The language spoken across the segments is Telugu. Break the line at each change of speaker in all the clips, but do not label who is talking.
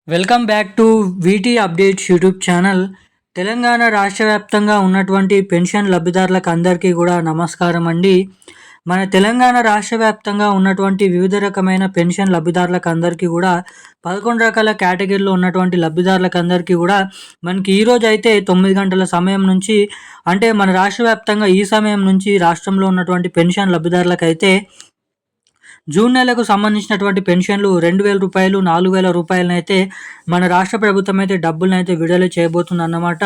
Welcome back to వీటీ updates YouTube channel. Telangana రాష్ట్ర వ్యాప్తంగా ఉన్నటువంటి పెన్షన్ లబ్ధిదారులకు అందరికీ కూడా నమస్కారం అండి. మన తెలంగాణ రాష్ట్ర వ్యాప్తంగా ఉన్నటువంటి వివిధ రకమైన పెన్షన్ లబ్ధిదారులకు అందరికీ కూడా 11 రకాల కేటగిరీలో ఉన్నటువంటి లబ్ధిదారులకు అందరికీ కూడా మనకి ఈరోజు అయితే 9 గంటల సమయం నుంచి అంటే మన రాష్ట్ర వ్యాప్తంగా ఈ సమయం నుంచి రాష్ట్రంలో ఉన్నటువంటి పెన్షన్ లబ్ధిదారులకైతే జూన్ నెలకు సంబంధించినటువంటి పెన్షన్లు 2,000 రూపాయలు, 4,000 రూపాయలనైతే మన రాష్ట్ర ప్రభుత్వం అయితే డబ్బులనైతే విడుదల చేయబోతుందన్నమాట.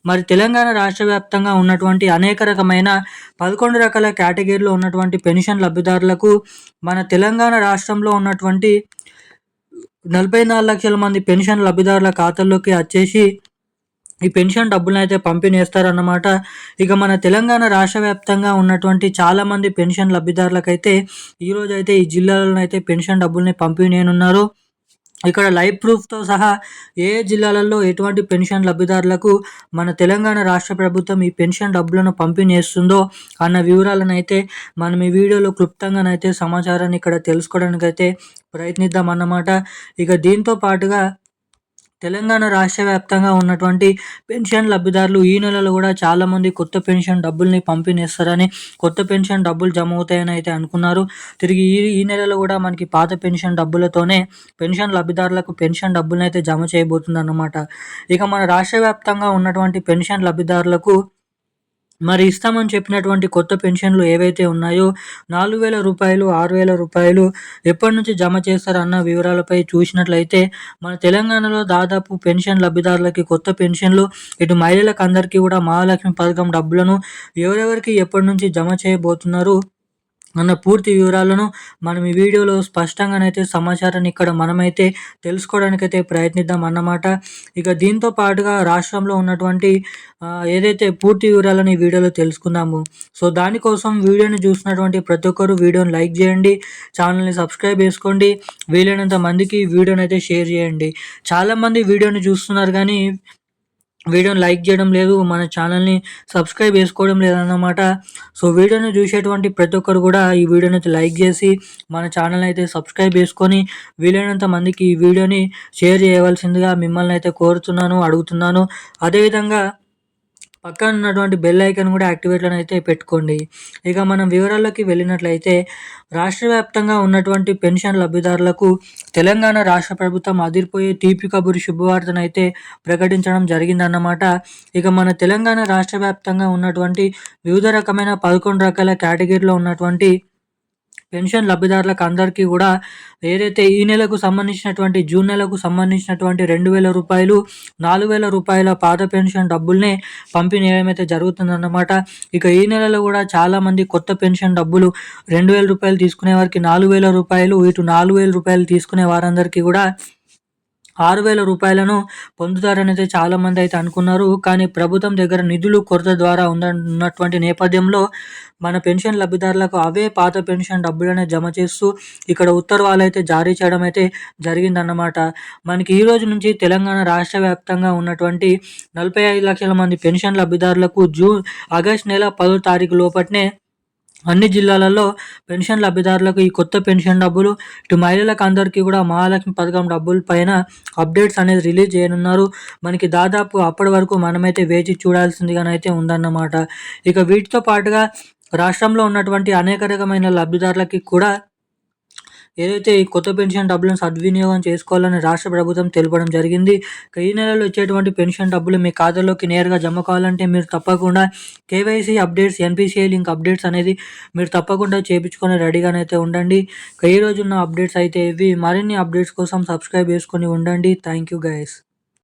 మరి తెలంగాణ రాష్ట్ర వ్యాప్తంగా ఉన్నటువంటి అనేక రకమైన 11 రకాల కేటగిరీలో ఉన్నటువంటి పెన్షన్ లబ్ధిదారులకు మన తెలంగాణ రాష్ట్రంలో ఉన్నటువంటి 44 లక్షల మంది పెన్షన్ లబ్ధిదారుల ఖాతాల్లోకి వచ్చేసి ఈ పెన్షన్ డబ్బులనైతే పంపిణీ చేస్తారన్నమాట. ఇక మన తెలంగాణ రాష్ట్ర వ్యాప్తంగా ఉన్నటువంటి చాలామంది పెన్షన్ లబ్ధిదారులకైతే ఈరోజైతే ఈ జిల్లాలోనైతే పెన్షన్ డబ్బుల్ని పంపిణీ చేయనున్నారు. ఇక్కడ లైవ్ ప్రూఫ్తో సహా ఏ జిల్లాలలో ఎటువంటి పెన్షన్ లబ్ధిదారులకు మన తెలంగాణ రాష్ట్ర ప్రభుత్వం ఈ పెన్షన్ డబ్బులను పంపిణీ చేస్తుందో అన్న వివరాలను అయితే మనం ఈ వీడియోలో క్లుప్తంగానైతే సమాచారాన్ని ఇక్కడ తెలుసుకోవడానికైతే ప్రయత్నిద్దాం అన్నమాట. ఇక దీంతో పాటుగా తెలంగాణ రాష్ట్ర వ్యాప్తంగా ఉన్నటువంటి పెన్షన్ లబ్ధిదారులు ఈ నెలలో కూడా చాలామంది కొత్త పెన్షన్ డబ్బుల్ని పంపిణీ చేస్తారని, కొత్త పెన్షన్ డబ్బులు జమ అవుతాయని అయితే అనుకున్నారు. తిరిగి ఈ నెలలో కూడా మనకి పాత పెన్షన్ డబ్బులతోనే పెన్షన్ లబ్ధిదారులకు పెన్షన్ డబ్బులను అయితే జమ చేయబోతుంది అన్నమాట. ఇక మన రాష్ట్ర వ్యాప్తంగా ఉన్నటువంటి పెన్షన్ లబ్ధిదారులకు మరి ఇస్తామని చెప్పినటువంటి కొత్త పెన్షన్లు ఏవైతే ఉన్నాయో 4,000 రూపాయలు, 6,000 రూపాయలు ఎప్పటి నుంచి జమ చేస్తారన్న వివరాలపై చూసినట్లయితే మన తెలంగాణలో దాదాపు పెన్షన్ లబ్ధిదారులకి కొత్త పెన్షన్లు ఇటు మహిళలకు అందరికీ కూడా మహాలక్ష్మి పథకం డబ్బులను ఎవరెవరికి ఎప్పటి నుంచి జమ చేయబోతున్నారు అన్న పూర్తి వివరాలను మనం ఈ వీడియోలో స్పష్టంగానైతే సమాచారాన్ని ఇక్కడ మనమైతే తెలుసుకోవడానికైతే ప్రయత్నిద్దాం అన్నమాట. ఇక దీంతో పాటుగా రాష్ట్రంలో ఉన్నటువంటి ఏదైతే పూర్తి వివరాలను ఈ వీడియోలో తెలుసుకుందాము. సో దానికోసం వీడియోని చూసినటువంటి ప్రతి ఒక్కరు వీడియోని లైక్ చేయండి, ఛానల్ని సబ్స్క్రైబ్ చేసుకోండి, వీలైనంత మందికి వీడియోని అయితే షేర్ చేయండి. చాలామంది వీడియోని చూస్తున్నారు కానీ వీడియోని లైక్ చేయడం లేదు, మన ఛానల్ని సబ్స్క్రైబ్ చేసుకోవడం లేదన్నమాట. సో వీడియోని చూసేటువంటి ప్రతి ఒక్కరు కూడా ఈ వీడియోని అయితే లైక్ చేసి మన ఛానల్ని అయితే సబ్స్క్రైబ్ చేసుకొని వీలైనంత మందికి ఈ వీడియోని షేర్ చేయవలసిందిగా మిమ్మల్ని అయితే కోరుతున్నాను, అడుగుతున్నాను. అదేవిధంగా పక్కన ఉన్నటువంటి బెల్ ఐకాన్ కూడా యాక్టివేట్లను అయితే పెట్టుకోండి. ఇక మనం వివరాల్లోకి వెళ్ళినట్లయితే రాష్ట్ర వ్యాప్తంగా ఉన్నటువంటి పెన్షన్ లబ్ధిదారులకు తెలంగాణ రాష్ట్ర ప్రభుత్వం అదిరిపోయే తీపి కబురు శుభవార్తనైతే ప్రకటించడం జరిగిందన్నమాట. ఇక మన తెలంగాణ రాష్ట్ర వ్యాప్తంగా ఉన్నటువంటి వివిధ రకమైన 11 రకాల కేటగిరీలో ఉన్నటువంటి పెన్షన్ లబ్ధిదారులకు అందరికీ కూడా ఏదైతే ఈ నెలకు సంబంధించినటువంటి జూన్ నెలకు సంబంధించినటువంటి 2,000 రూపాయలు, 4,000 రూపాయల పాత పెన్షన్ డబ్బుల్ని పంపిణీ చేయడమైతే జరుగుతుందన్నమాట. ఇక ఈ నెలలో కూడా చాలామంది కొత్త పెన్షన్ డబ్బులు 2,000 రూపాయలు తీసుకునే వారికి 4,000 రూపాయలు, ఇటు 4,000 రూపాయలు తీసుకునే వారందరికీ కూడా 6,000 రూపాయలను పొందుతారనైతే చాలామంది అయితే అనుకున్నారు. కానీ ప్రభుత్వం దగ్గర నిధులు కొరత ద్వారా ఉన్నటువంటి నేపథ్యంలో మన పెన్షన్ లబ్ధిదారులకు అవే పాత పెన్షన్ డబ్బులనే జమ చేస్తూ ఇక్కడ ఉత్తర్వులు అయితే జారీ చేయడం అయితే జరిగిందన్నమాట. మనకి ఈ రోజు నుంచి తెలంగాణ రాష్ట్ర వ్యాప్తంగా ఉన్నటువంటి 45 లక్షల మంది పెన్షన్ లబ్ధిదారులకు ఆగస్టు నెల 10వ తారీఖు లోపట్నే అన్ని జిల్లాలలో పెన్షన్ లబ్ధిదారులకు ఈ కొత్త పెన్షన్ డబ్బులు ఇటు మహిళలకు అందరికీ కూడా మహాలక్ష్మి పథకం డబ్బుల పైన అప్డేట్స్ అనేది రిలీజ్ చేయనున్నారు. మనకి దాదాపు అప్పటి వరకు మనమైతే వేచి చూడాల్సిందిగానైతే ఉందన్నమాట. ఇక వీటితో పాటుగా రాష్ట్రంలో ఉన్నటువంటి అనేక రకమైన లబ్ధిదారులకి కూడా ఏదైతే ఈ కొత్త పెన్షన్ డబ్బులను సద్వినియోగం చేసుకోవాలని రాష్ట్ర ప్రభుత్వం తెలపడం జరిగింది. ఈ నెలలో వచ్చేటువంటి పెన్షన్ డబ్బులు మీ ఖాతాలోకి నేరుగా జమ కావాలంటే మీరు తప్పకుండా KYC updates, NPCI link updates అనేది మీరు తప్పకుండా చేయించుకొని రెడీగానైతే ఉండండి. ఈ రోజున్న అప్డేట్స్ అయితే ఇవి. మరిన్ని అప్డేట్స్ కోసం సబ్స్క్రైబ్ చేసుకొని ఉండండి. Thank you guys.